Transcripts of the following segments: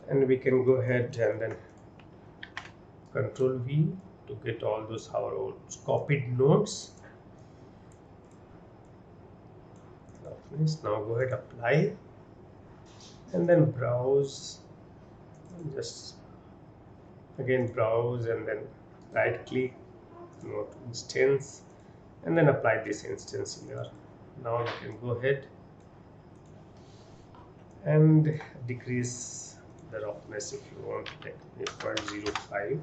And we can go ahead and then Control V to get all those our old copied nodes. Now go ahead, apply, and then browse. Just again browse and then right click, node instance, and then apply this instance here. Now we can go ahead and decrease the roughness if you want, like 0.05,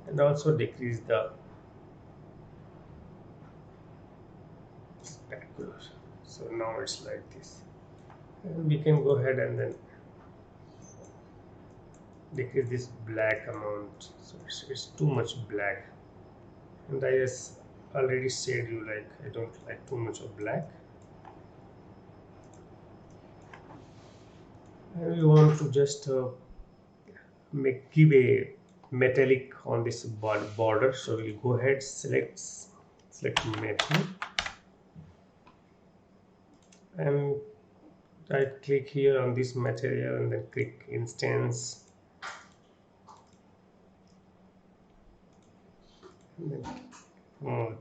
and also decrease the specular. So now it's like this, and we can go ahead and then decrease this black amount. So it's too much black, and I just already said you, like, I don't like too much of black. And we want to just give a metallic on this border. So we'll go ahead, select metal, and right click here on this material and then click instance, and then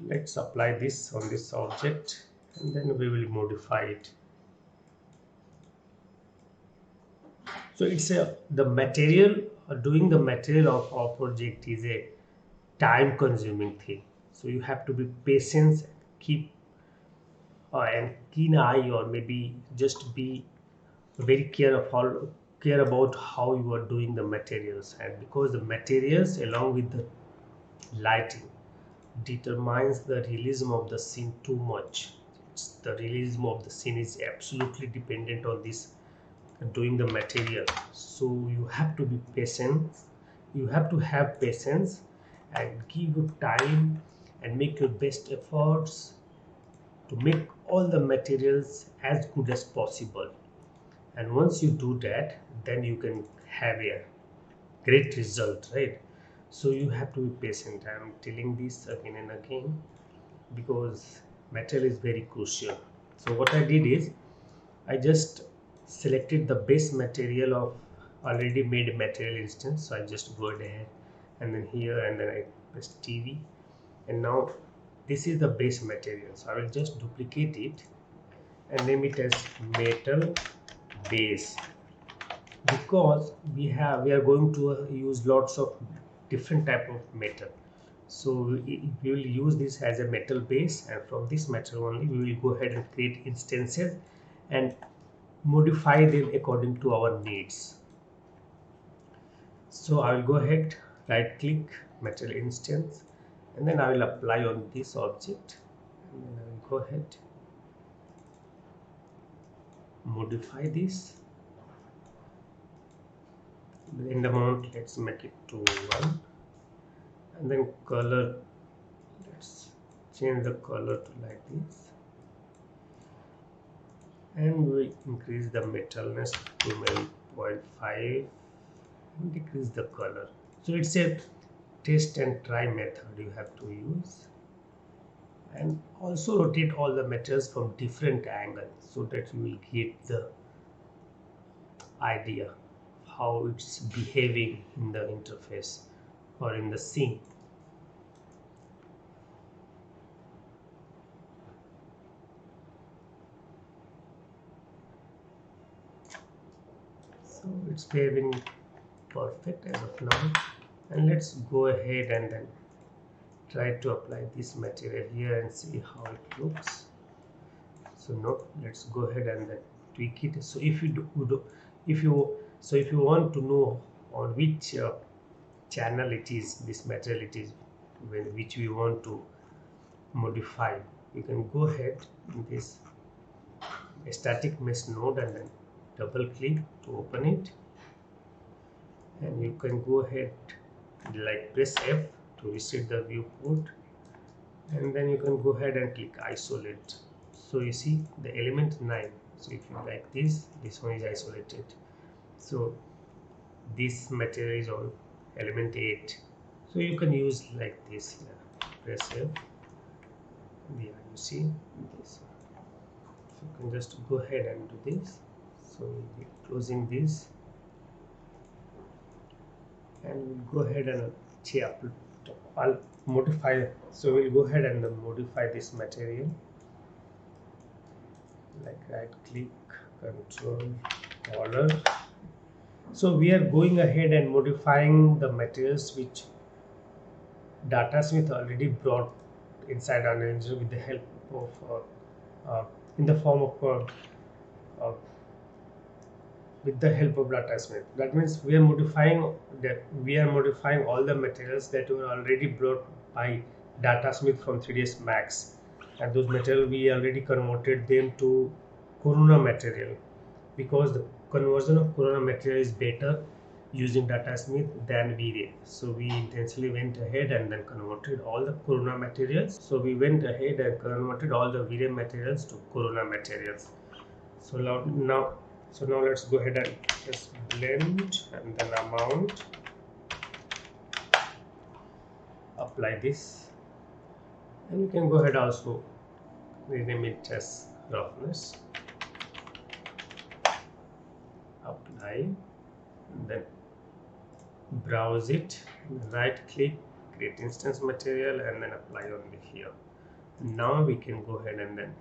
let's apply this on this object, and then we will modify it. So it's the material, doing the material of our project is a time consuming thing. So you have to be patient, keep and keen eye, or maybe just be very care about how you are doing the materials. And because the materials along with the lighting determines the realism of the scene too much. The realism of the scene is absolutely dependent on this doing the material. So you have to be patient, you have to have patience and give your time and make your best efforts to make all the materials as good as possible. And once you do that, then you can have a great result, right? So you have to be patient. I'm telling this again and again because material is very crucial. So what I did is I just selected the base material of already made material instance. So I just go ahead and then here, and then I press TV, and now this is the base material. So I will just duplicate it and name it as metal base, because we are going to use lots of different type of metal. So we will use this as a metal base, and from this metal only we will go ahead and create instances and modify them according to our needs. So I will go ahead, right click, metal instance, and then I will apply on this object, and then I will go ahead, modify this. The end amount, let's make it to 1, and then color, let's change the color to like this, and we increase the metalness to maybe 0.5 and decrease the color. So it's a test and try method you have to use, and also rotate all the materials from different angles so that you will get the idea how it's behaving in the interface or in the scene. So it's behaving perfect as of now, and let's go ahead and then try to apply this material here and see how it looks. So no, let's go ahead and then tweak it. So if you want to know on which channel it is, this material it is, which we want to modify, you can go ahead in this static mesh node and then double click to open it, and you can go ahead like press F to reset the viewport, and then you can go ahead and click isolate. So you see the element 9. So if you like this one is isolated. So this material is on element 8. So you can use like this here. Press F. Yeah, you see this. you can just go ahead and do this. So we'll be closing this, and we'll go ahead and I'll modify. So we'll go ahead and modify this material, like right click, control, color. So we are going ahead and modifying the materials which Datasmith already brought inside our engine with the help of in the form of with the help of Datasmith. That means we are modifying all the materials that were already brought by Datasmith from 3ds Max, and those material we already converted them to Corona material, because the conversion of Corona material is better using Datasmith than V-Ray. So we intentionally went ahead and then converted all the Corona materials. So we went ahead and converted all the V-Ray materials to Corona materials. So now let's go ahead and just blend and then amount, apply this, and you can go ahead also rename it as roughness, apply, and then browse it, right click, create instance material, and then apply only here. Now we can go ahead and then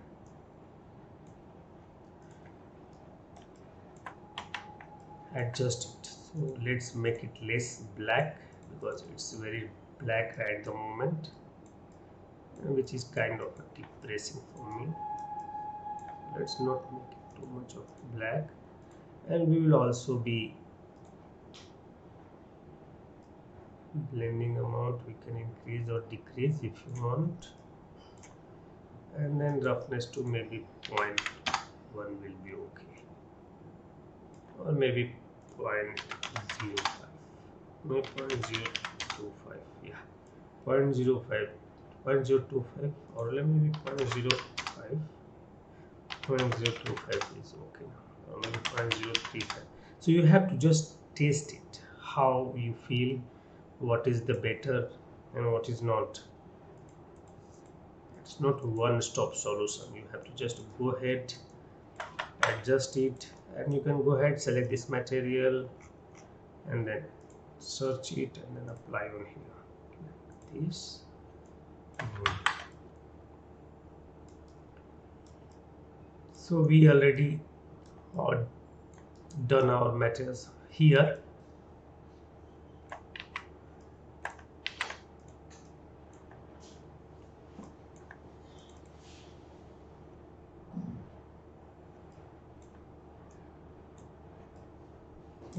adjust it. So let's make it less black, because it's very black right at the moment, which is kind of depressing for me. Let's not make it too much of black, and we will also be blending amount. We can increase or decrease if you want, and then roughness to maybe 0.1 will be okay, or maybe 0.05, no, 0.025, yeah, 0.05, 0.025, or maybe 0.05, 0.025 is okay, or maybe 0.035. So you have to just taste it, how you feel, what is the better and what is not. It's not a one-stop solution. You have to just go ahead, adjust it, and you can go ahead, select this material, and then search it, and then apply on here like this. So we already done our materials here.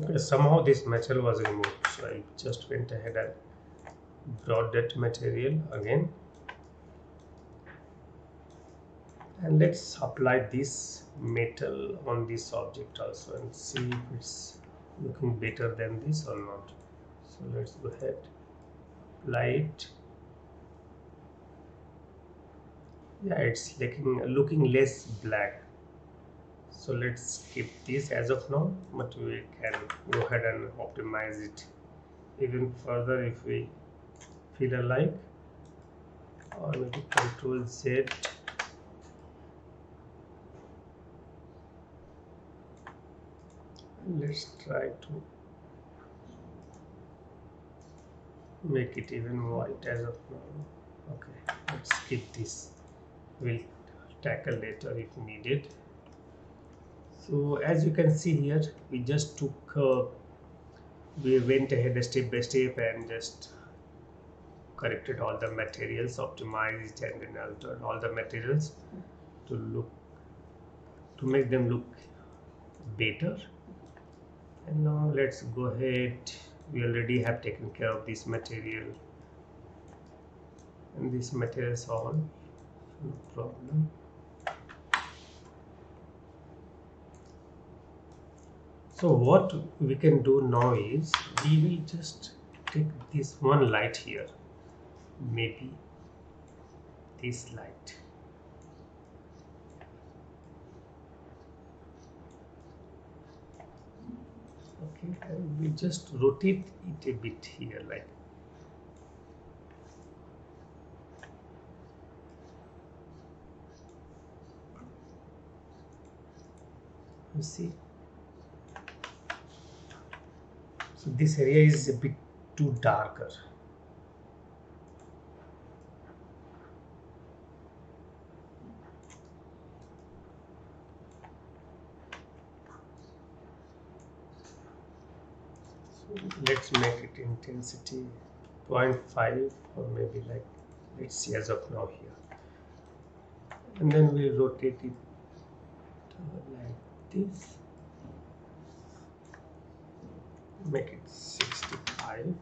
Okay, somehow this material was removed, so I just went ahead and brought that material again, and let's apply this metal on this object also and see if it's looking better than this or not. So let's go ahead, apply it. Yeah, it's looking less black. So let's skip this as of now, but we can go ahead and optimize it even further if we feel like, or maybe Control Z. Let's try to make it even white as of now. Okay, let's skip this. We'll tackle later if needed. So as you can see here, we just we went ahead step by step and just corrected all the materials, optimized, and then altered all the materials to make them look better. And now let's go ahead. We already have taken care of this material, and this material is on, no problem. So what we can do now is we will just take this one light here, maybe this light. Okay, and we just rotate it a bit here, like You see, so this area is a bit too darker. So let's make it intensity 0.5, or maybe like, let's see as of now here, and then we rotate it like this, make it 65.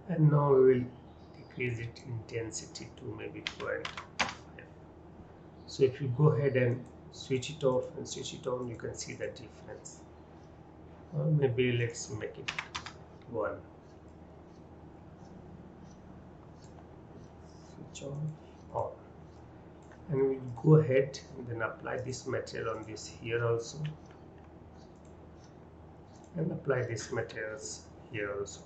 And now we will decrease it intensity to maybe 0.5. So if you go ahead and switch it off and switch it on, you can see the difference. Or maybe let's make it 1. Switch on. And we'll go ahead and then apply this material on this here also, and apply these materials here also.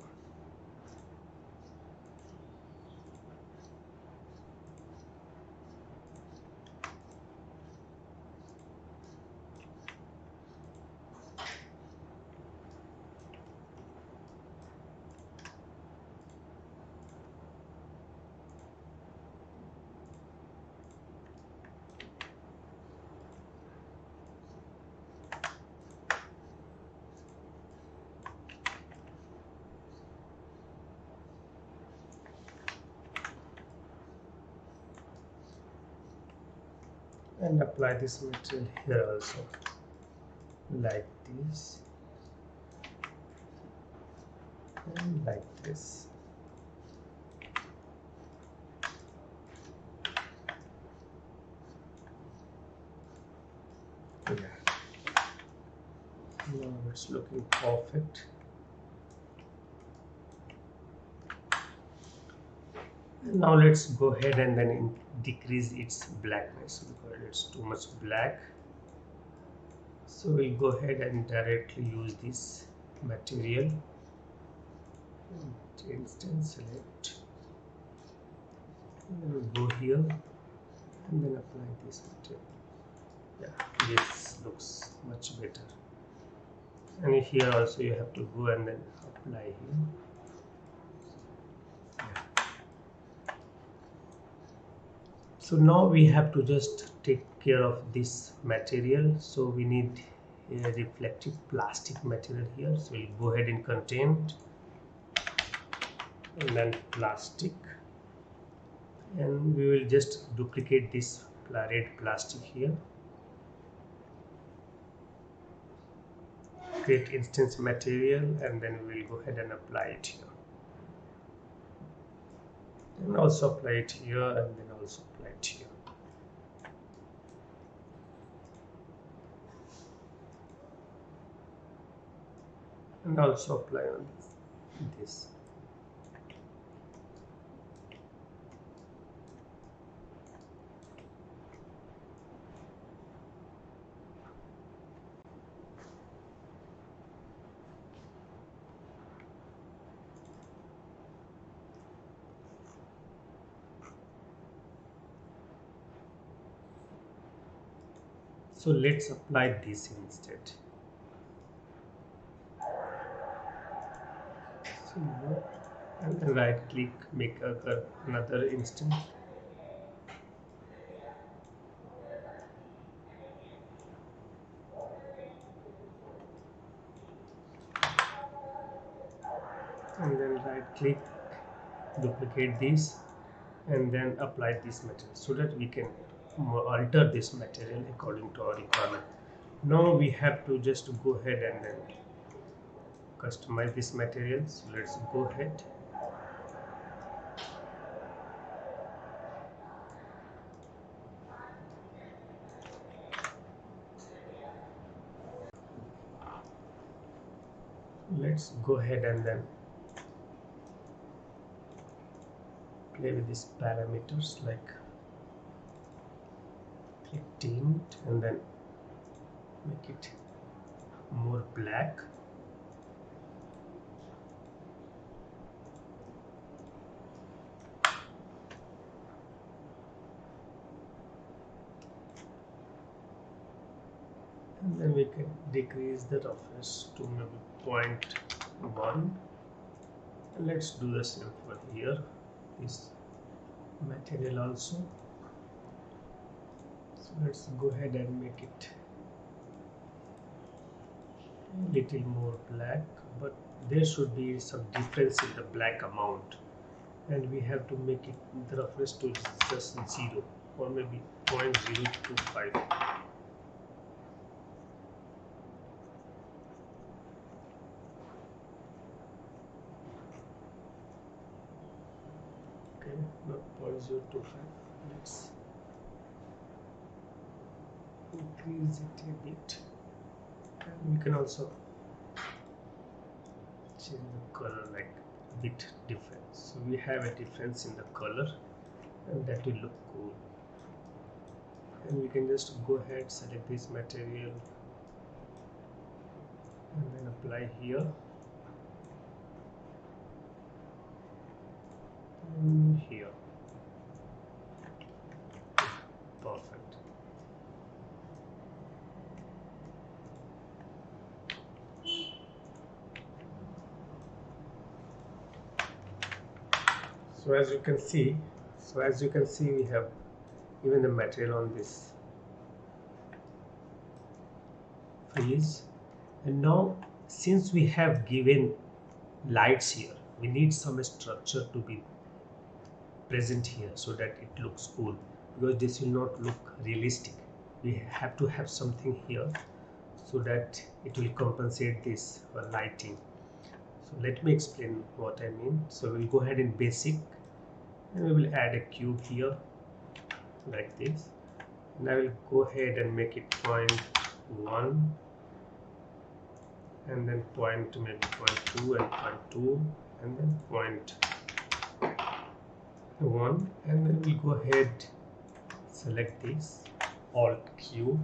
And apply this material here also, like this and like this. Yeah, now it's looking perfect. Now let's go ahead and then decrease its blackness, because it's too much black. So we'll go ahead and directly use this material. Instance select, and then we'll go here and then apply this material. Yeah, this looks much better. And here also you have to go and then apply here. So now we have to just take care of this material. So we need a reflective plastic material here. So we'll go ahead in content and then plastic, and we will just duplicate this red plastic here, create instance material, and then we'll go ahead and apply it here, and also apply it here, and then also apply it here. And also apply on this. So let's apply this instead. So and then right click, make another instance. And then right click, duplicate this, and then apply this material, so that we can alter this material according to our requirement. Now we have to just go ahead and then customize this material. So let's go ahead. Let's go ahead and then play with these parameters, like click tint and then make it more black. then we can decrease the roughness to maybe 0.1, and let's do the same for here, this material also. So let's go ahead and make it a little more black, but there should be some difference in the black amount, and we have to make it the roughness to just 0 or maybe 0.025. Okay, not 0.025. Let's increase it a bit, and we can also change the color like a bit different, so we have a difference in the color, and that will look cool. And we can just go ahead, select this material, and then apply here, and here. Perfect. So as you can see, we have even the material on this freeze. And now, since we have given lights here, we need some structure to be present here so that it looks cool, because this will not look realistic. We have to have something here so that it will compensate this lighting. So let me explain what I mean. So we'll go ahead in basic, and we will add a cube here like this, and I will go ahead and make it 0.1, and then maybe 0.2 and 0.2, and then 0.1, and then we'll go ahead, select this Alt Q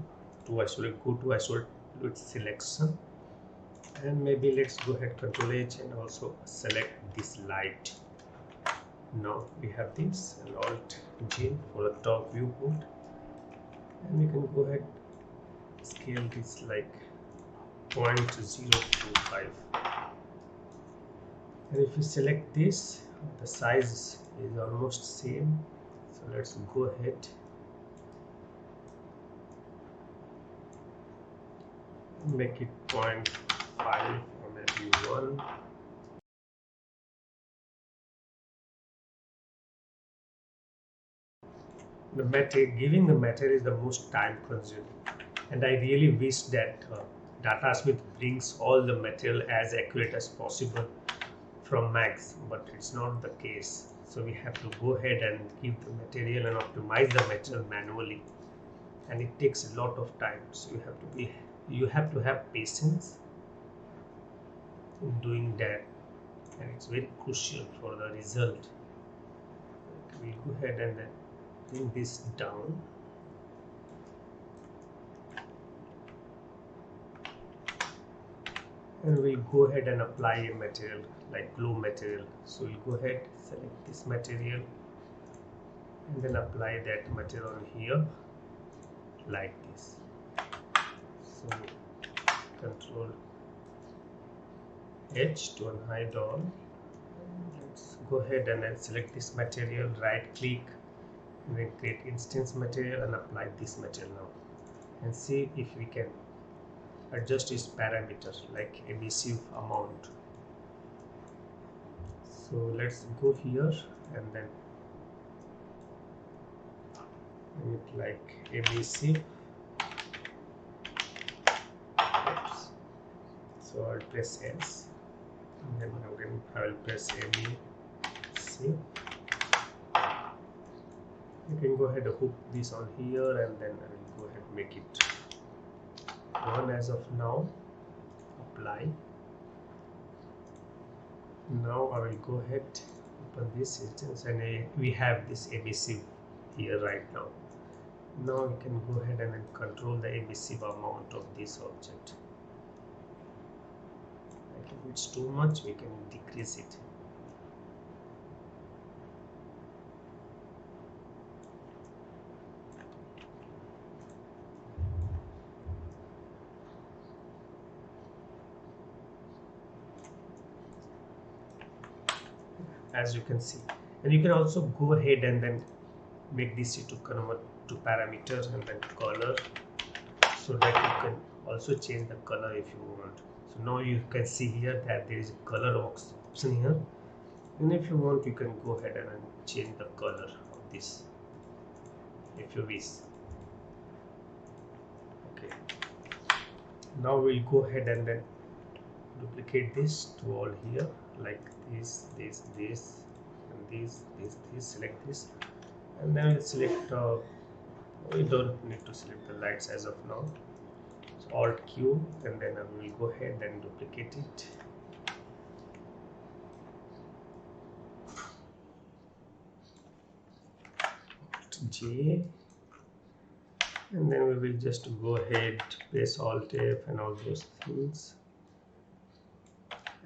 to isolate, go to isolate selection, and maybe let's go ahead Control H and also select this light. Now we have this, and Alt G for the top viewport, and we can go ahead scale this like 0.025, and if you select this, the size is almost same, so let's go ahead and make it 0.5 or maybe 1. Giving the material is the most time consuming, and I really wish that DataSmith brings all the material as accurate as possible from Max, but it's not the case. So we have to go ahead and give the material and optimize the material manually, and it takes a lot of time. So you have to have patience in doing that, and it's very crucial for the result. We'll go ahead and then bring this down, and we'll go ahead and apply a material like glue material. So we'll go ahead, select this material, and then apply that material on here like this. So Control H to unhide all. Let's go ahead and then select this material, right click, and then create instance material and apply this material now, and see if we can adjust its parameters like emissive amount. So let's go here and then make it like emissive. Oops. So I'll press S, and then again I will press emissive. You can go ahead and hook this on here, and then I will go ahead and make it 1 as of now. Apply. Now I will go ahead, open this instance, and we have this emissive here right now. Now we can go ahead and then control the emissive amount of this object. Like if it's too much, we can decrease it. as you can see. And you can also go ahead and then make this to convert to parameters and then color, so that you can also change the color if you want. So now you can see here that there is a color option here, and if you want you can go ahead and change the color of this if you wish. Okay, now we'll go ahead and then duplicate this to all here, like this, and this, select this, and then we'll select we don't need to select the lights as of now. So Alt Q, and then I will go ahead and duplicate it. Alt J, and then we will just go ahead, press Alt F and all those things,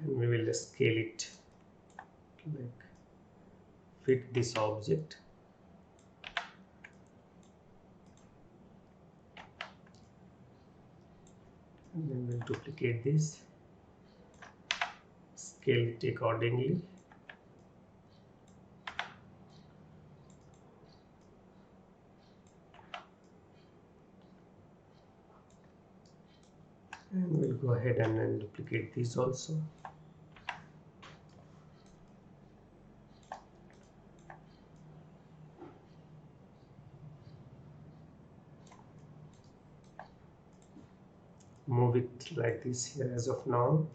and we will scale it like fit this object. And then we'll duplicate this, scale it accordingly, and we'll go ahead and then duplicate this also. Move it like this here as of now.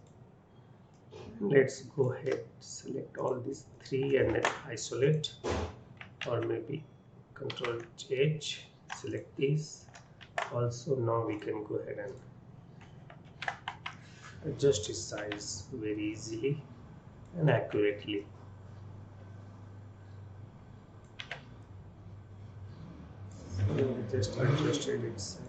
Let's go ahead, select all these three and then isolate, or maybe Control H, select this also. Now we can go ahead and adjust its size very easily and accurately. So we just adjusted its size.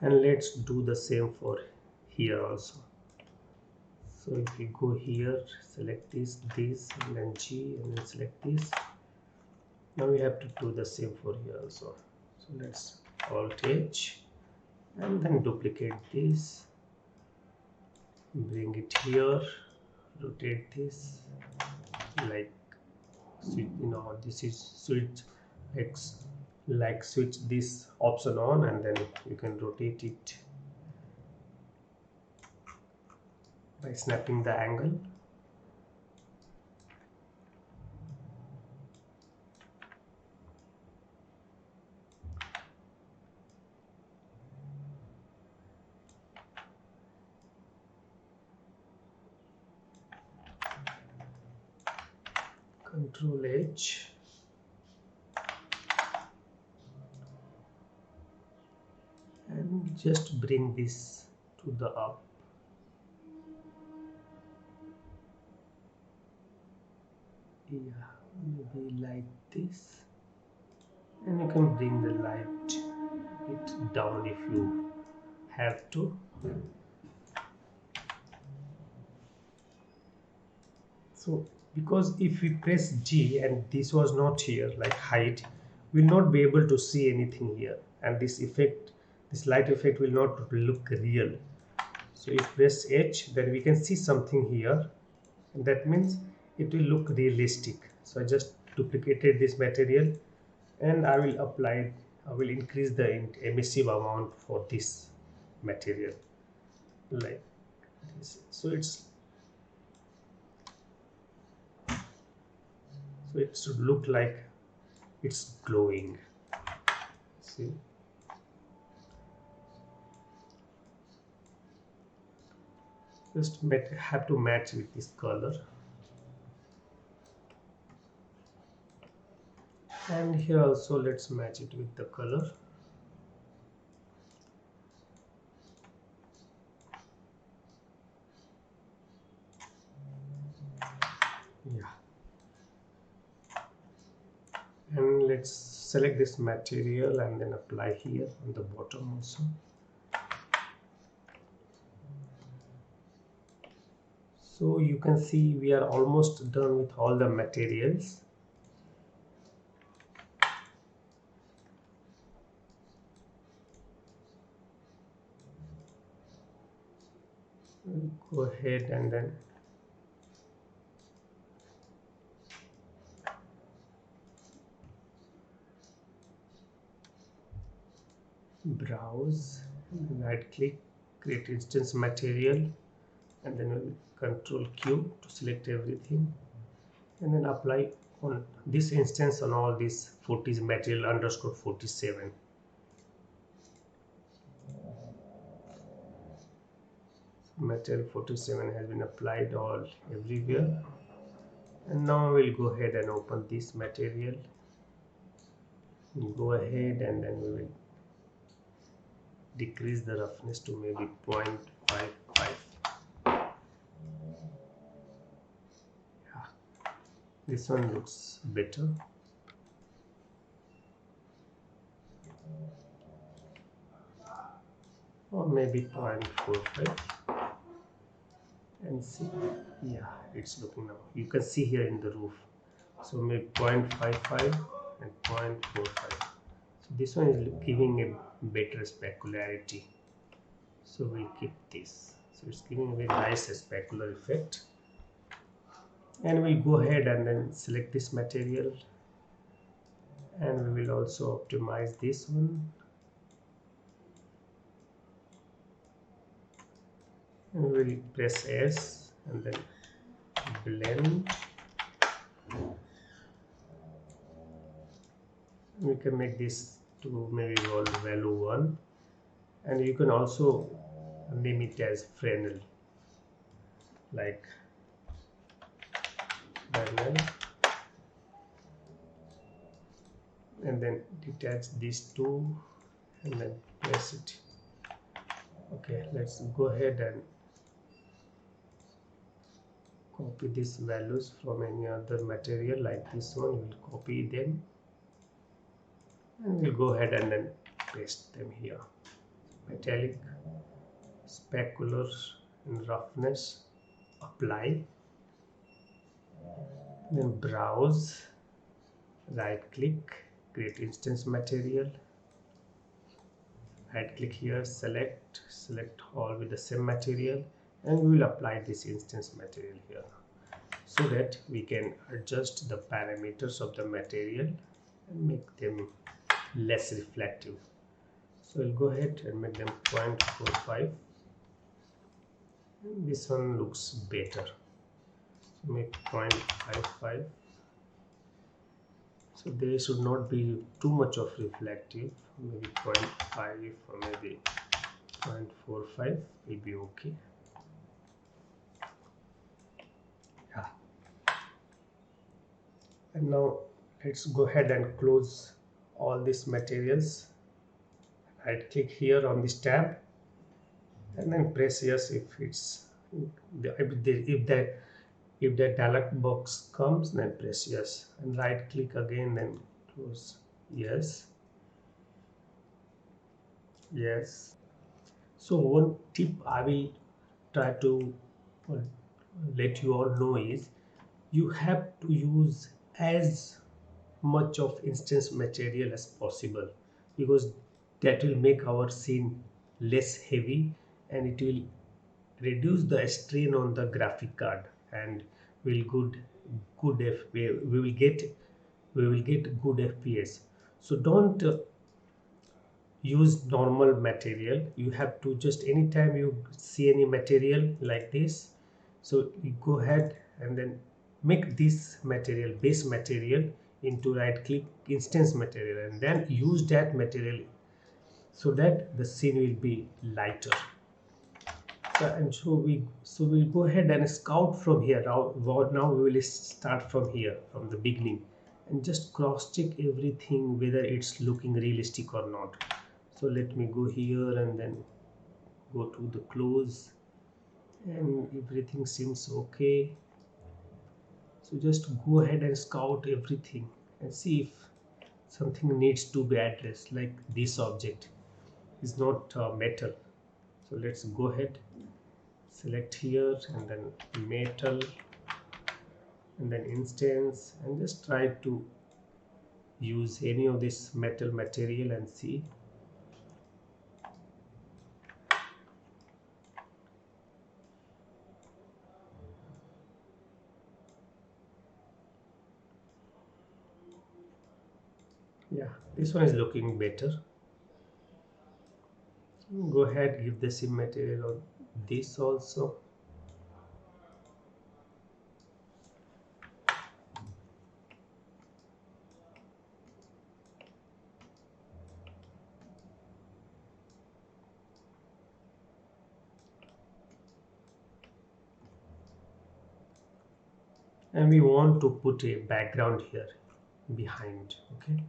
And let's do the same for here also. So if we go here, select this, and then G, and then select this. Now we have to do the same for here also. So let's Alt H, and then duplicate this, bring it here, rotate this, like switch, this is switch X, like switch this option on, and then you can rotate it by snapping the angle. Control H, and just bring this to the up. Yeah, maybe like this, and you can bring the light bit down if you have to. So because if we press G and this was not here, like hide, we'll not be able to see anything here, and this effect, this light effect will not look real. So if press H, then we can see something here, and that means it will look realistic. So I just duplicated this material, and I will apply, I will increase the emissive amount for this material like this. So it should look like it's glowing. See, just have to match with this color. And here also let's match it with the color. Yeah, and let's select this material and then apply here on the bottom also. So you can see we are almost done with all the materials. We'll go ahead and then browse, right click, create instance material, and then we'll control Q to select everything, and then apply on this instance on all these 40 material underscore 47. Material 47 has been applied all everywhere, and now we'll go ahead and open this material. We'll go ahead and then we will decrease the roughness to maybe 0.55. Yeah, this one looks better. Or maybe 0.45, and see, yeah, it's looking now. You can see here in the roof. So maybe 0.55 and 0.45. So this one is giving a better specularity. So we'll keep this. So it's giving a very nice specular effect. And we'll go ahead and then select this material. And we will also optimize this one. And we will press S and then blend. We can make this to maybe value 1, and you can also name it as Fresnel, like Fresnel, and then detach these two and then press it. Okay, let's go ahead and copy these values from any other material like this one. We'll copy them and we'll go ahead and then paste them here. Metallic, specular, and roughness, apply, then browse, right click, create instance material, right click here, select all with the same material, and we will apply this instance material here so that we can adjust the parameters of the material and make them less reflective. So we'll go ahead and make them 0.45. This one looks better, so make 0.55. So they should not be too much of reflective, maybe 0.5 or maybe 0.45 will be okay. Yeah. And now let's go ahead and close all these materials. Right click here on this tab and then press yes if it's if that dialog box comes, then press yes, and right click again, then close. Yes. So one tip I will try to uh, let you all know is you have to use as much of instance material as possible, because that will make our scene less heavy and it will reduce the strain on the graphic card, and will good we will get good FPS. So don't use normal material. You have to just anytime you see any material like this, so you go ahead and then make this material base material into right click instance material and then use that material so that the scene will be lighter. And so we'll go ahead and scout from here. Now we will start from here, from the beginning, and just cross check everything whether it's looking realistic or not. So let me go here and then go to the close, and everything seems okay. So just go ahead and scout everything and see if something needs to be addressed, like this object is not metal. So let's go ahead, select here and then metal and then instance, and just try to use any of this metal material and see. Yeah, this one is looking better. Go ahead, give the same material on this also. And we want to put a background here behind. Okay,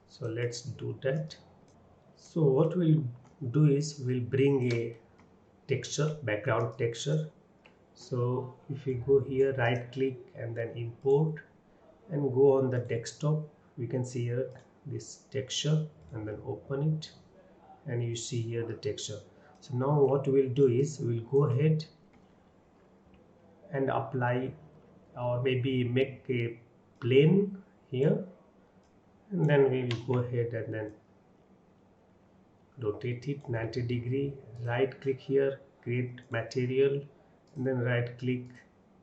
so let's do that. So what we'll do is we'll bring a texture, background texture. So if we go here, right click and then import and go on the desktop, we can see here this texture and then open it, and you see here the texture. So now what we'll do is we'll go ahead and apply, or maybe make a plane here, and then we'll go ahead and then rotate it 90-degree, right click here, create material, and then right click,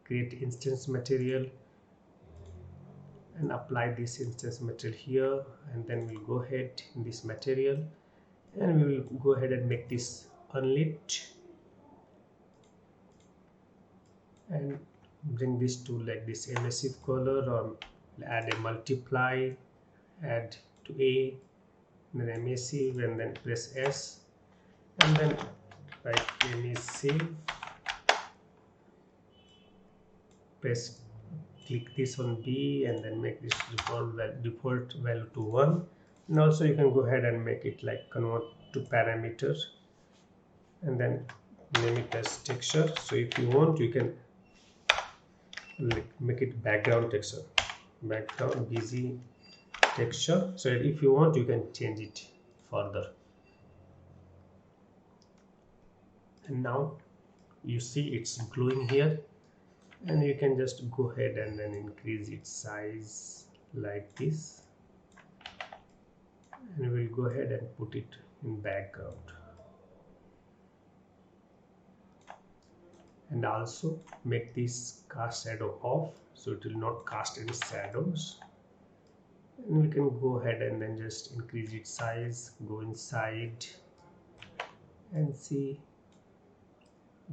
create instance material, and apply this instance material here, and then we'll go ahead in this material and we will go ahead and make this unlit and bring this to like this emissive color, or add a multiply, add to A, then emissive, and then press S, and then write emissive, press click this on B, and then make this default value to 1. And also you can go ahead and make it like convert to parameters and then name it as texture. So if you want, you can make it background texture, background BG texture. So if you want, you can change it further. And now you see it's glowing here, and you can just go ahead and then increase its size like this, and we'll go ahead and put it in background, and also make this cast shadow off so it will not cast any shadows. And we can go ahead and then just increase its size, go inside and see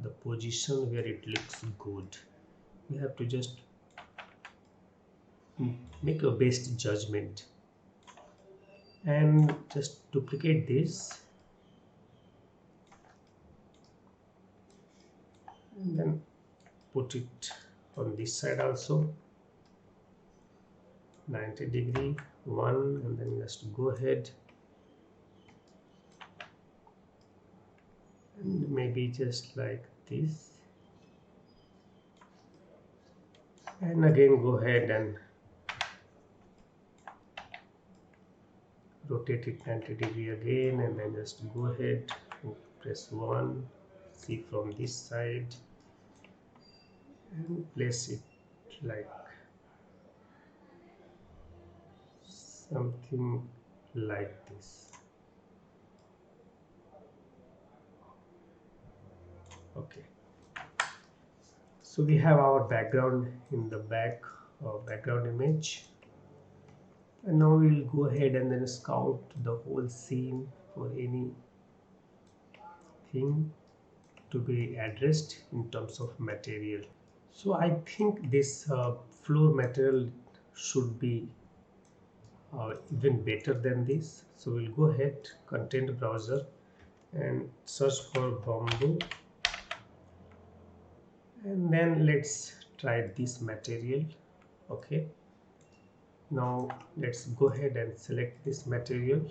the position where it looks good. You have to just make your best judgment and just duplicate this and then put it on this side also, 90-degree, 1, and then just go ahead and maybe just like this, and again go ahead and rotate it 90-degree again, and then just go ahead and press 1, see from this side, and place it like something like this. Okay, so we have our background in the back, background image, and now we'll go ahead and then scout the whole scene for anything to be addressed in terms of material. So I think this floor material should be even better than this. So we'll go ahead, content browser, and search for bamboo, and then let's try this material. Okay, now let's go ahead and select this material,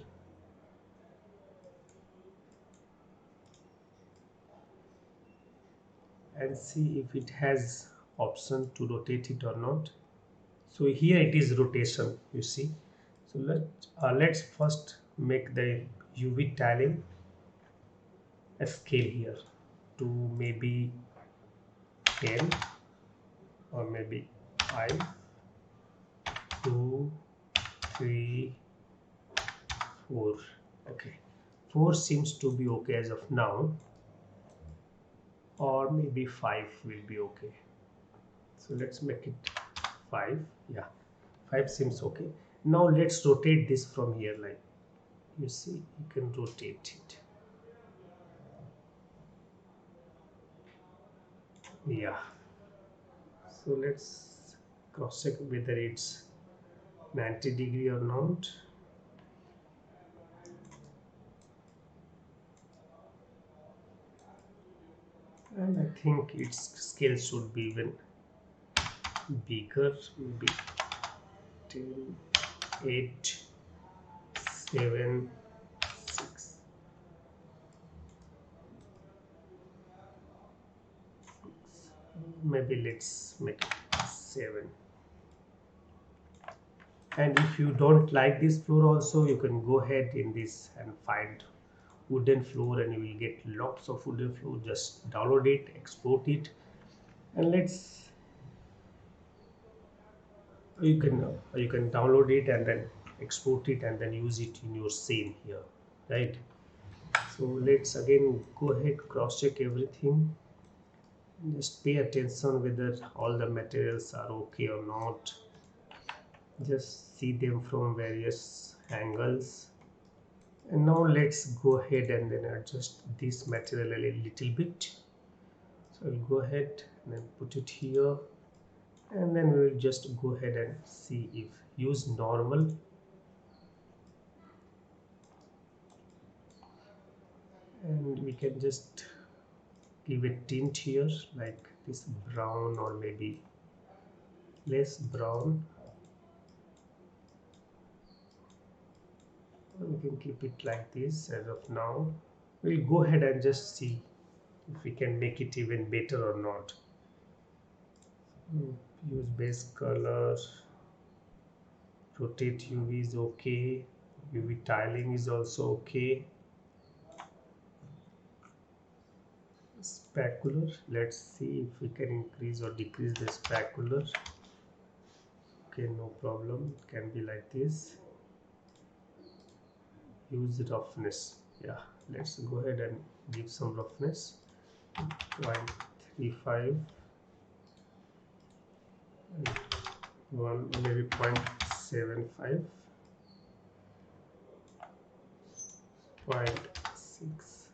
and see if it has option to rotate it or not. So here it is rotation, you see. So let's first make the UV tiling a scale here to maybe 10 or maybe 5, 2, 3, 4. Okay, 4 seems to be okay as of now, or maybe 5 will be okay. So let's make it 5. Yeah, 5 seems okay. Now let's rotate this from here. Like you see, you can rotate it. Yeah, so let's cross check whether it's 90° or not. And I think its scale should be even bigger, maybe 10, 8, 7, 6. Maybe let's make it 7. And if you don't like this floor also, you can go ahead in this and find wooden floor, and you will get lots of wooden floor. Just download it, export it, and you can download it and then export it and then use it in your scene here, right? So let's again go ahead, cross check everything. Just pay attention whether all the materials are okay or not. Just see them from various angles. And now let's go ahead and then adjust this material a little bit. So I'll go ahead and then put it here, and then we will just go ahead and see if use normal. And we can just give a tint here like this brown or maybe less brown. We can keep it like this as of now. We'll go ahead and just see if we can make it even better or not. Use base color, rotate UV is okay, UV tiling is also okay. Specular, let's see if we can increase or decrease the specular. Okay, no problem, it can be like this. Use roughness. Yeah, let's go ahead and give some roughness. 0.35 and one maybe 0.75, 0.6.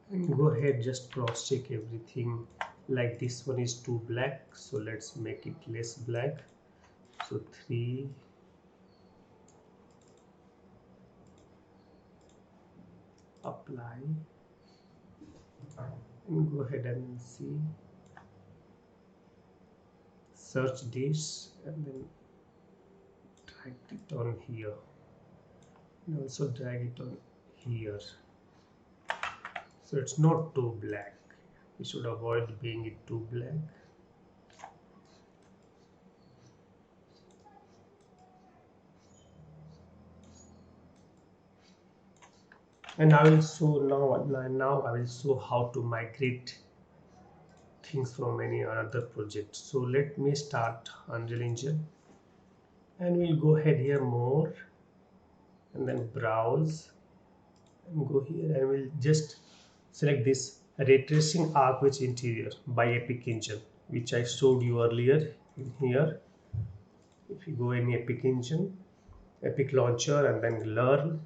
And go ahead, just cross check everything. Like this one is too black, so let's make it less black. So 3, apply, and go ahead and see, search this and then drag it on here, and also drag it on here. So it's not too black. We should avoid being it too black. And I will show now I will show how to migrate things from any other project. So let me start Unreal Engine, and we'll go ahead here more and then browse and go here, and we'll just select this ray tracing arc with interior by Epic Engine, which I showed you earlier in here. If you go in Epic Engine, Epic Launcher, and then learn,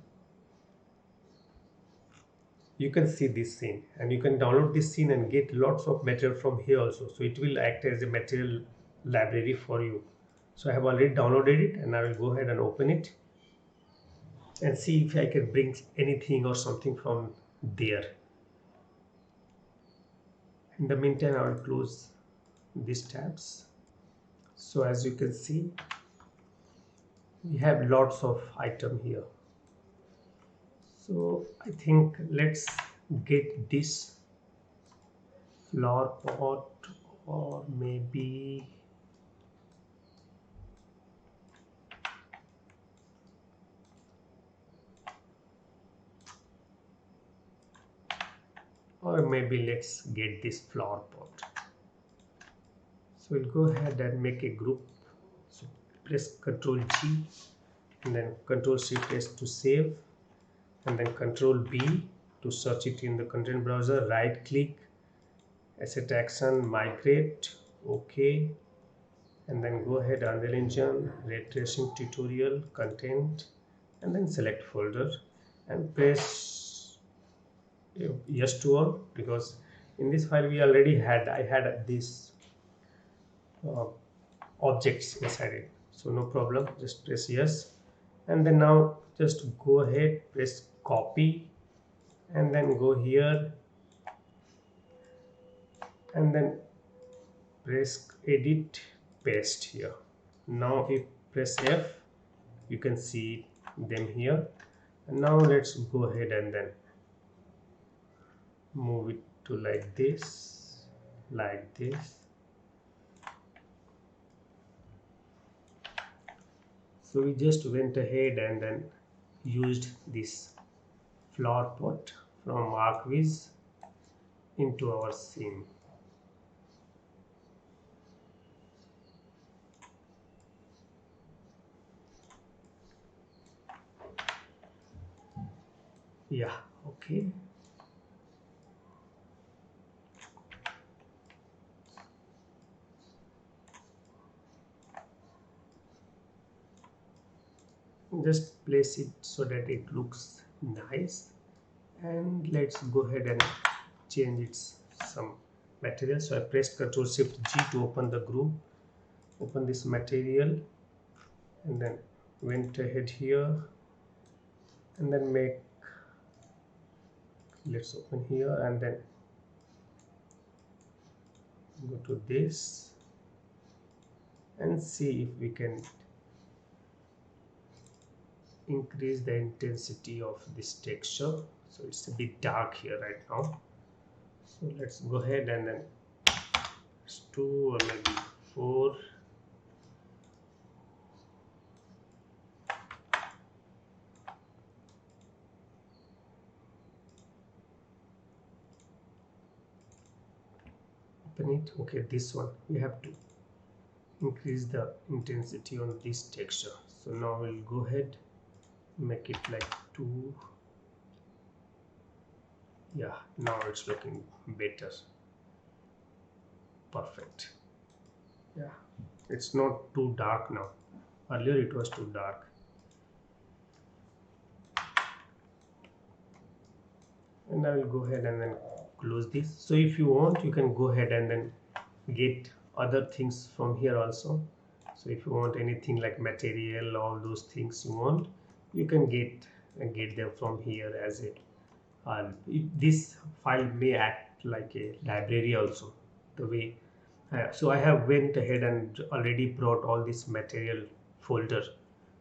you can see this scene, and you can download this scene and get lots of material from here also. So it will act as a material library for you. So I have already downloaded it, and I will go ahead and open it and see if I can bring anything or something from there. In the meantime, I will close these tabs. So as you can see, we have lots of item here. So I think let's get this flower pot, or maybe or maybe let's get this flower pot. So we'll go ahead and make a group. So press Ctrl G and then Ctrl Shift S to save, and then Ctrl B to search it in the content browser. Right click, asset action, migrate, OK, and then go ahead, Unreal Engine, ray tracing tutorial, content, and then select folder and press yes to all, because in this file we already had I had this uh, objects inside it, so no problem, just press yes. And then now just go ahead, press copy, and then go here and then press edit, paste here. Now if press F, you can see them here. And now let's go ahead and then move it to like this, like this. So we just went ahead and then used this flower pot from ArcViz into our scene. Yeah, okay. Just place it so that it looks nice, and let's go ahead and change its some material. So I pressed Ctrl Shift G to open the group, open this material, and then went ahead here and then make, let's open here and then go to this and see if we can increase the intensity of this texture. So it's a bit dark here right now, so let's go ahead and then 2 or maybe 4. Open it. Okay, this one we have to increase the intensity on this texture. So now we'll go ahead, make it like 2. Yeah, now it's looking better. Perfect. Yeah, it's not too dark now. Earlier it was too dark. And I will go ahead and then close this. So if you want, you can go ahead and then get other things from here also. So if you want anything like material, all those things you want, you can get them from here as a this file may act like a library also, the way so I have went ahead and already brought all this material folder,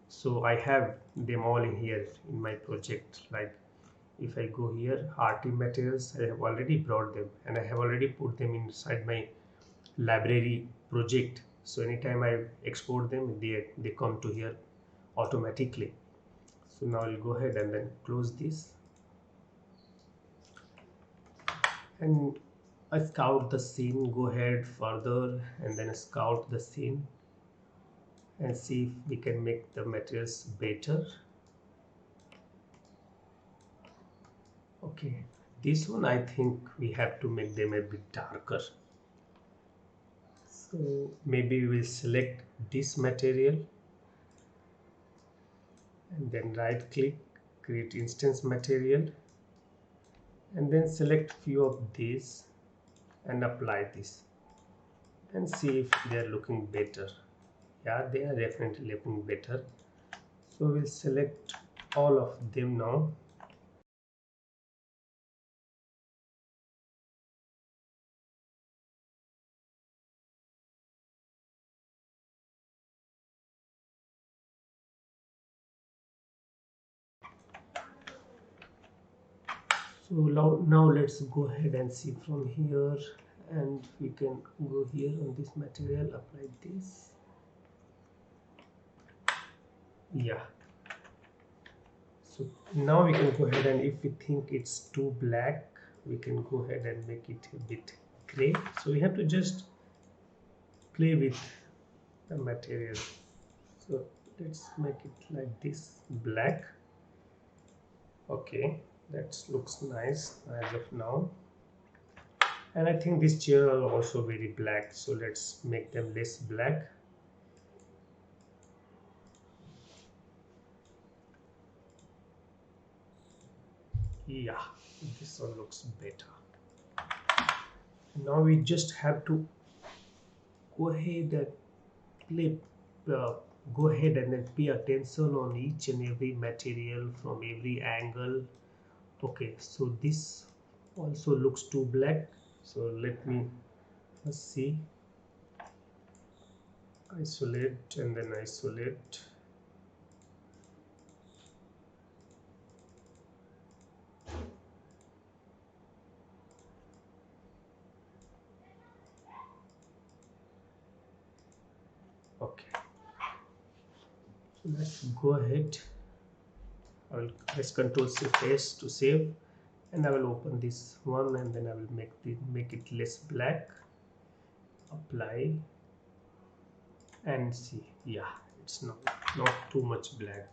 so I have them all in here in my project. Like if I go here, RT materials, I have already brought them and I have already put them inside my library project. So anytime I export them, they come to here automatically. So now I'll go ahead and then close this, and I scout the scene, go ahead further and then scout the scene and see if we can make the materials better. Okay, this one I think we have to make them a bit darker. So maybe we'll select this material and then right click, create instance material, and then select few of these and apply this and see if they are looking better. Yeah, they are definitely looking better. So we'll select all of them now. So now let's go ahead and see from here, and we can go here on this material, apply this. Yeah, so now we can go ahead, and if we think it's too black, we can go ahead and make it a bit gray. So we have to just play with the material. So let's make it like this, black. Okay, that looks nice as of now. And I think these chairs are also very black, so let's make them less black. Yeah, this one looks better. Now we just have to go ahead and play, uh, go ahead and then pay attention on each and every material from every angle. Okay, so this also looks too black, so let me see, isolate and then isolate. Okay, so let's go ahead. I will press Ctrl Shift S to save, and I will open this one, and then I will make it less black. Apply and see. Yeah, it's not too much black.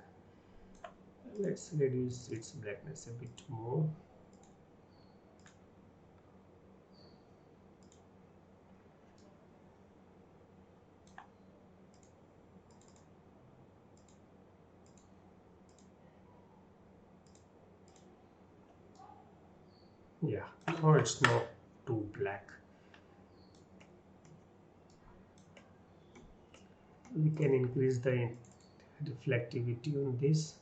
Let's reduce its blackness a bit more. Yeah, now it's not too black. We can increase the reflectivity on this.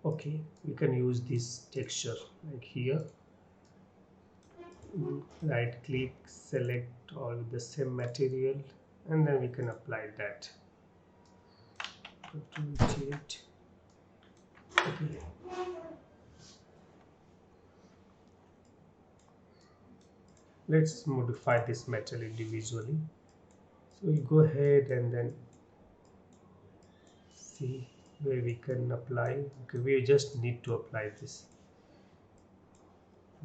Okay, we can use this texture like here. Right click, select all the same material, and then we can apply that. Okay. Let's modify this material individually. So we go ahead and then see where we can apply. Okay, we just need to apply this.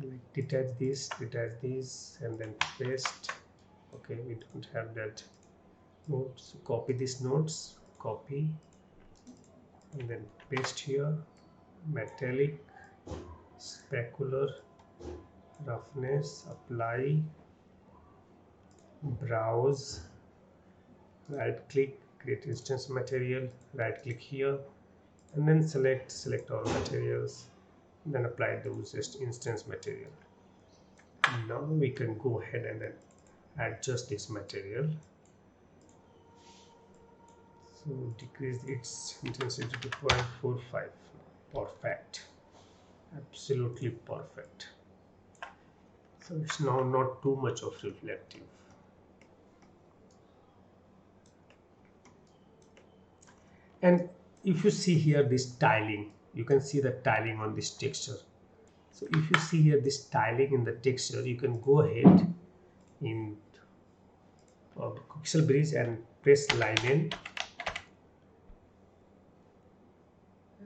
Like detach this, and then paste. Okay, we don't have that node, so copy these nodes, copy, and then paste here. Metallic, specular, roughness, apply, browse, right click, create instance material, right click here, and then select all materials, then apply those instance material. Now we can go ahead and then adjust this material. So decrease its intensity to 0.45. Perfect, absolutely perfect. So it's now not too much of reflective. And if you see here this tiling, you can see the tiling on this texture. So if you see here this tiling in the texture, you can go ahead in Pixel Bridge and press line in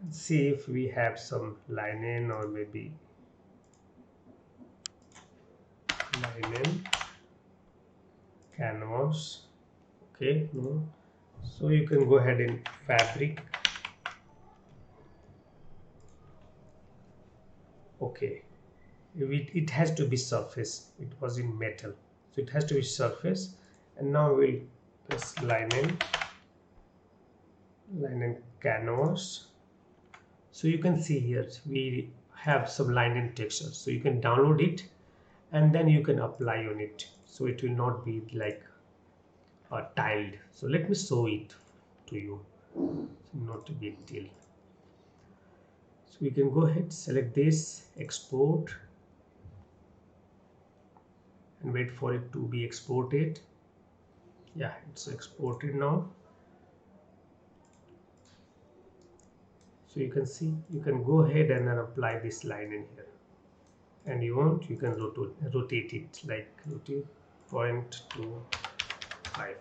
and see if we have some line in, or maybe line in canvas. Okay, no. So you can go ahead in fabric. Okay, it has to be surface. It was in metal, so it has to be surface. And now we'll press line in canvas. So you can see here we have some line in texture, so you can download it and then you can apply on it, so it will not be like tiled. So let me show it to you. It's not a big deal. So we can go ahead, select this, export, and wait for it to be exported. Yeah, it's exported now. So you can see, you can go ahead and then apply this line in here, and you can rotate it, like rotate 0.25,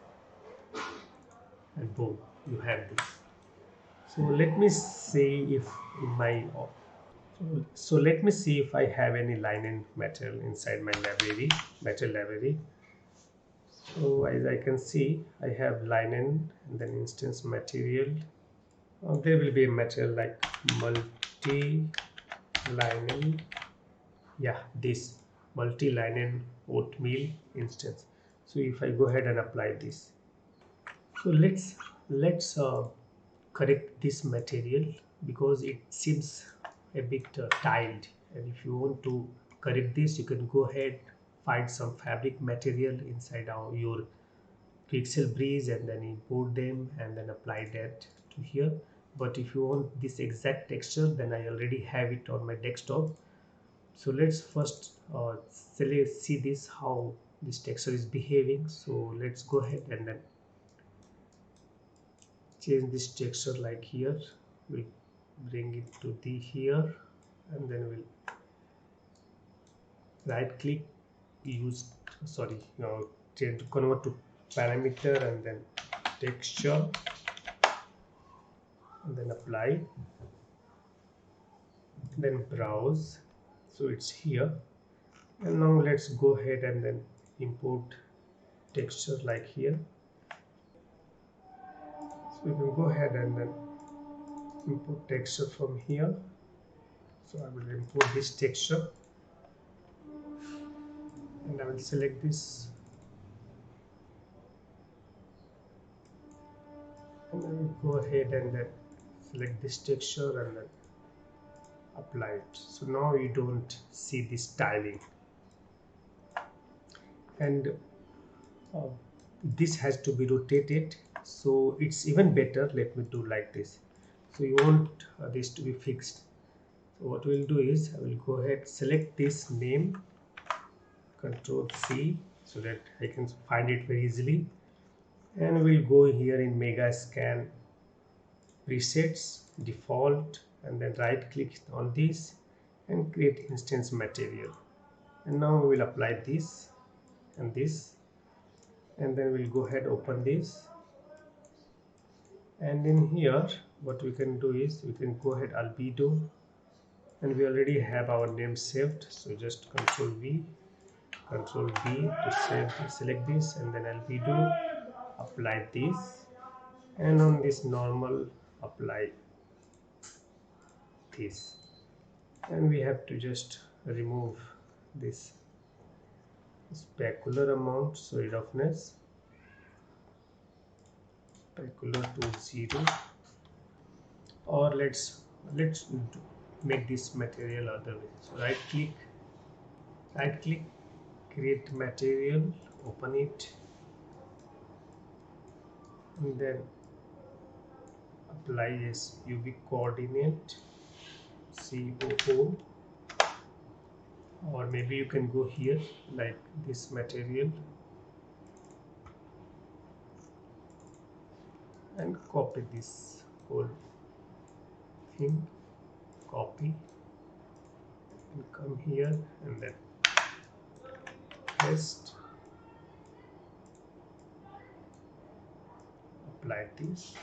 and boom, you have this. So let me see if in my so let me see if I have any linen material inside my library, material library. So as I can see, I have linen and then instance material. There will be a material like multi linen. Yeah, this multi linen oatmeal instance. So if I go ahead and apply this, so let's correct this material because it seems a bit tiled, and if you want to correct this, you can go ahead, find some fabric material inside your pixel breeze and then import them and then apply that to here. But if you want this exact texture, then I already have it on my desktop. So let's first see this how this texture is behaving. So let's go ahead and then change this texture, like here we'll bring it to the here, and then we'll right click, use sorry change, convert to parameter and then texture, and then apply, then browse. So it's here, and now let's go ahead and then import texture like here. So we can go ahead and then import texture from here. So I will import this texture and I will select this, and I will go ahead and then select this texture and then apply it. So now you don't see this tiling, and uh, this has to be rotated, so it's even better. Let me do like this. So you want this to be fixed. So what we'll do is I will go ahead, select this name, Control C, so that I can find it very easily, and we'll go here in Mega Scan presets, default, and then right click on this and create instance material. And now we will apply this and this, and then we'll go ahead, open this, and in here what we can do is we can go ahead albedo, and we already have our name saved, so just Control V, Control B to save, select this, and then albedo, apply this, and on this normal apply this, and we have to just remove this specular amount, so roughness specular to 0, or let's make this material other way. So right click, create material, open it, and then apply as UV coordinate COO, or maybe you can go here like this material and copy this whole thing, copy, and come here and then paste, apply this,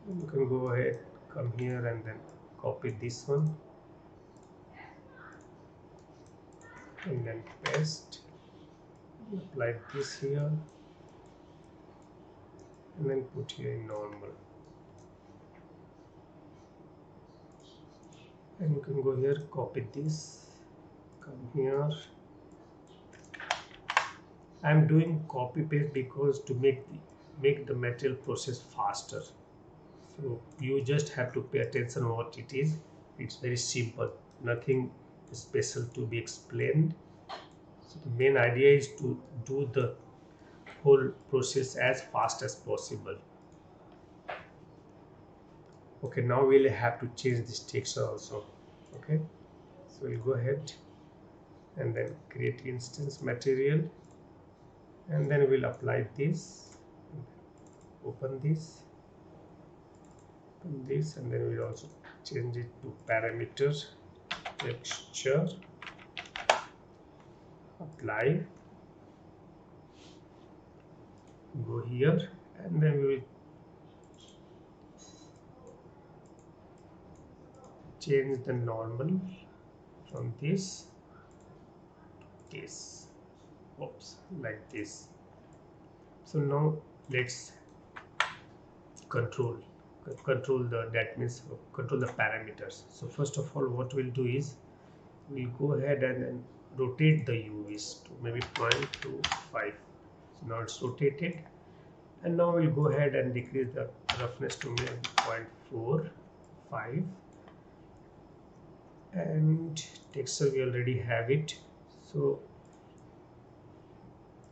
and you can go ahead, come here and then copy this one and then paste, apply this here and then put here in normal, and you can go here, copy this, come here. I'm doing copy paste because to make the material process faster. So you just have to pay attention on what it is. It's very simple, nothing special to be explained. So the main idea is to do the whole process as fast as possible. Okay, now we'll have to change this texture also. Okay, so we'll go ahead and then create instance material, and then we'll apply this, open this, and then we'll also change it to parameter, texture, apply, go here, and then we will change the normal from this to this. Oops, like this. So now let's control control the, that means control the parameters. So first of all, what we'll do is we'll go ahead and then rotate the UVs to maybe 0.25. So now it's rotated, and now we'll go ahead and decrease the roughness to maybe 0.45, and texture we already have it. So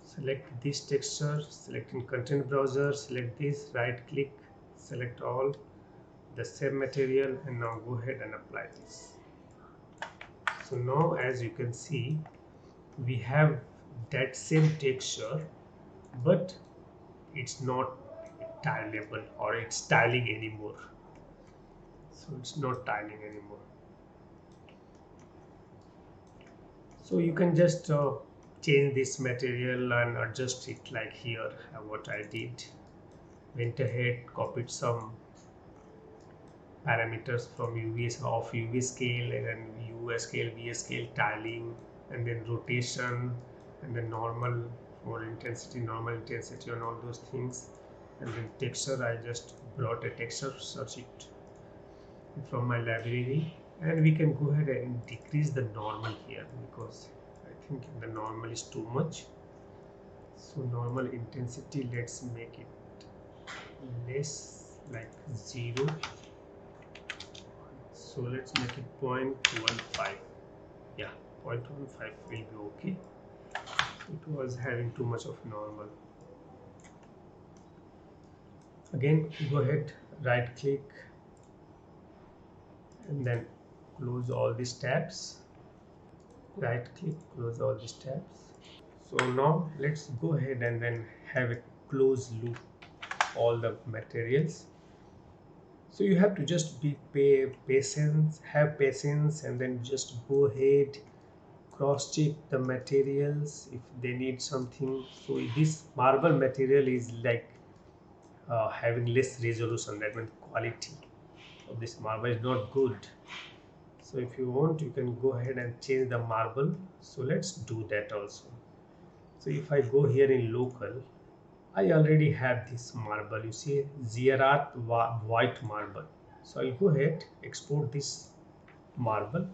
select this texture, select in content browser, select this, right click, select all the same material, and now go ahead and apply this. So now as you can see, we have that same texture, but it's not tileable, or it's tiling anymore. So it's not tiling anymore. So you can just change this material and adjust it, like here what I did. Went ahead, copied some parameters from UV scale, and then UV scale, VA scale, tiling, and then rotation, and then normal for intensity, normal intensity, and all those things. And then texture, I just brought a texture, search it from my library, and we can go ahead and decrease the normal here, because I think the normal is too much. So normal intensity, let's make it less, like 0. So let's make it 0.15. Yeah, 0.15 will be okay. It was having too much of normal. Again, go ahead, right click, and then close all these tabs. Right click, close all these tabs. So now let's go ahead and then have a close loop all the materials. So you have to just be have patience, and then just go ahead, cross check the materials if they need something. So this marble material is like having less resolution, that means quality of this marble is not good. So if you want, you can go ahead and change the marble. So let's do that also. So if I go here in local, I already have this marble, you see, Zierat white marble. So I'll go ahead, export this marble.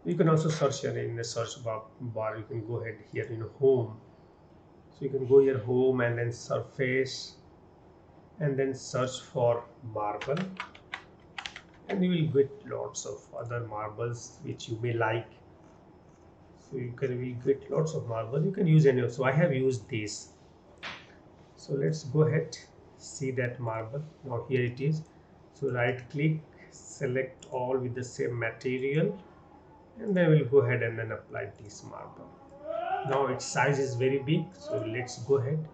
You can also search here in the search bar. You can go ahead here in home. So you can go here home, and then surface, and then search for marble, and you will get lots of other marbles which you may like. So you will get lots of marble. You can use any. So I have used this. So let's go ahead, see that marble. Now here it is. So right click, select all with the same material, and then we'll go ahead and then apply this marble. Now its size is very big, so let's go ahead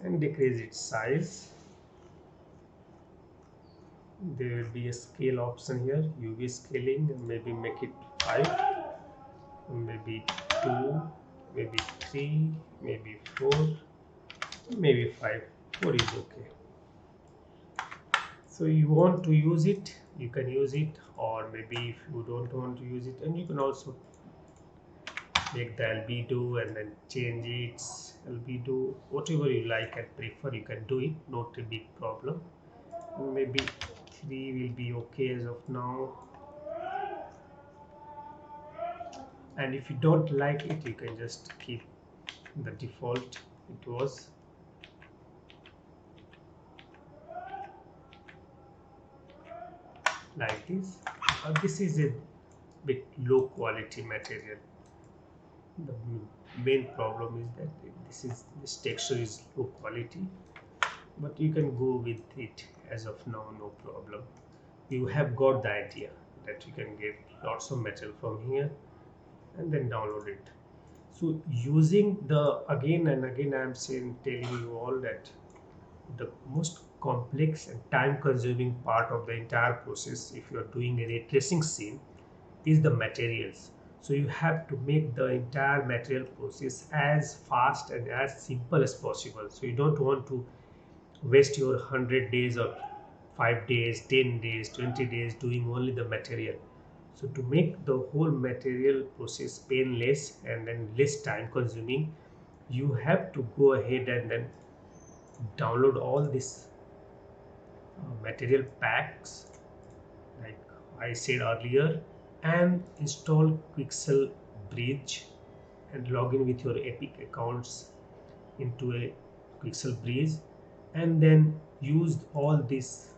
and decrease its size. There will be a scale option here, UV scaling, and maybe make it 5, maybe 2, maybe 3, maybe 4, maybe 5. 4 is okay. So you want to use it, you can use it, or maybe if you don't want to use it, and you can also make the albedo and then change its albedo, whatever you like and prefer, you can do it, not a big problem. Maybe 3 will be okay as of now, and if you don't like it, you can just keep the default it was. Like this. This is a bit low quality material. The main problem is that this texture is low quality, but you can go with it as of now, no problem. You have got the idea that you can get lots of material from here and then download it. So using the, again and again I am telling you all that the most complex and time consuming part of the entire process, if you are doing a ray tracing scene, is the materials. So you have to make the entire material process as fast and as simple as possible. So you don't want to waste your 100 days or 5 days, 10 days, 20 days doing only the material. So to make the whole material process painless and then less time consuming, you have to go ahead and then download all these material packs like I said earlier, and install Quixel Bridge and log in with your Epic accounts into a Quixel Bridge, and then use all this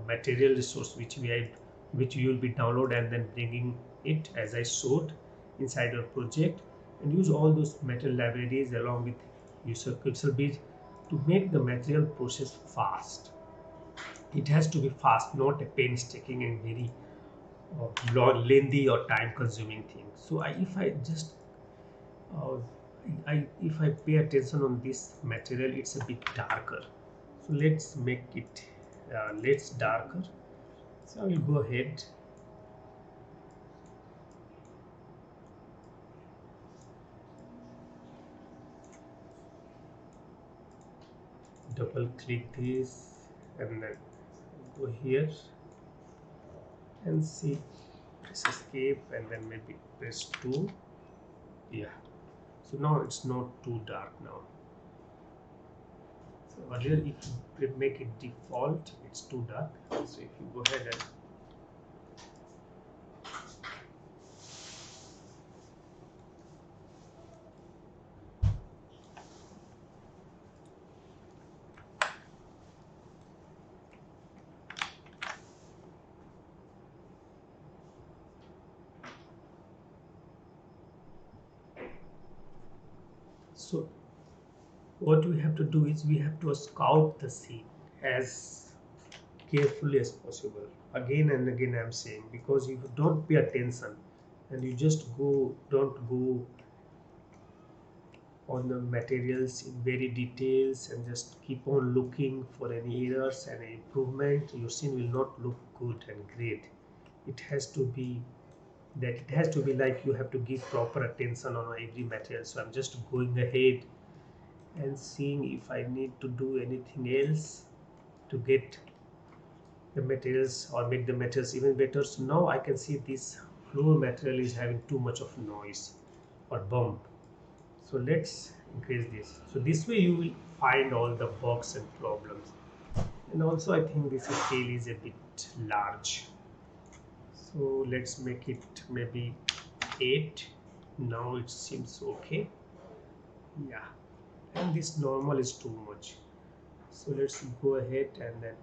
material resource which you will be download and then bringing it as I showed inside your project, and use all those material libraries along with user Quixel Bridge to make the material process fast. It has to be fast, not a painstaking and very lengthy or time consuming thing. So if I just if I pay attention on this material, it's a bit darker. So let's make it less darker. So I will go ahead, double click this, and then go here and see, press escape and then maybe press 2. Yeah, so now it's not too dark now. So earlier if you make it default, it's too dark. So if you go ahead and so what we have to do is we have to scout the scene as carefully as possible. Again and again I'm saying, because if you don't pay attention and you just don't go on the materials in very details and just keep on looking for any errors and improvement, your scene will not look good and great. It has to be like you have to give proper attention on every material. So I'm just going ahead and seeing if I need to do anything else to get the materials or make the materials even better. So now I can see this floor material is having too much of noise or bump. So let's increase this. So this way you will find all the bugs and problems. And also I think this scale is a bit large. So let's make it maybe 8. Now it seems okay. Yeah. And this normal is too much. So let's go ahead and then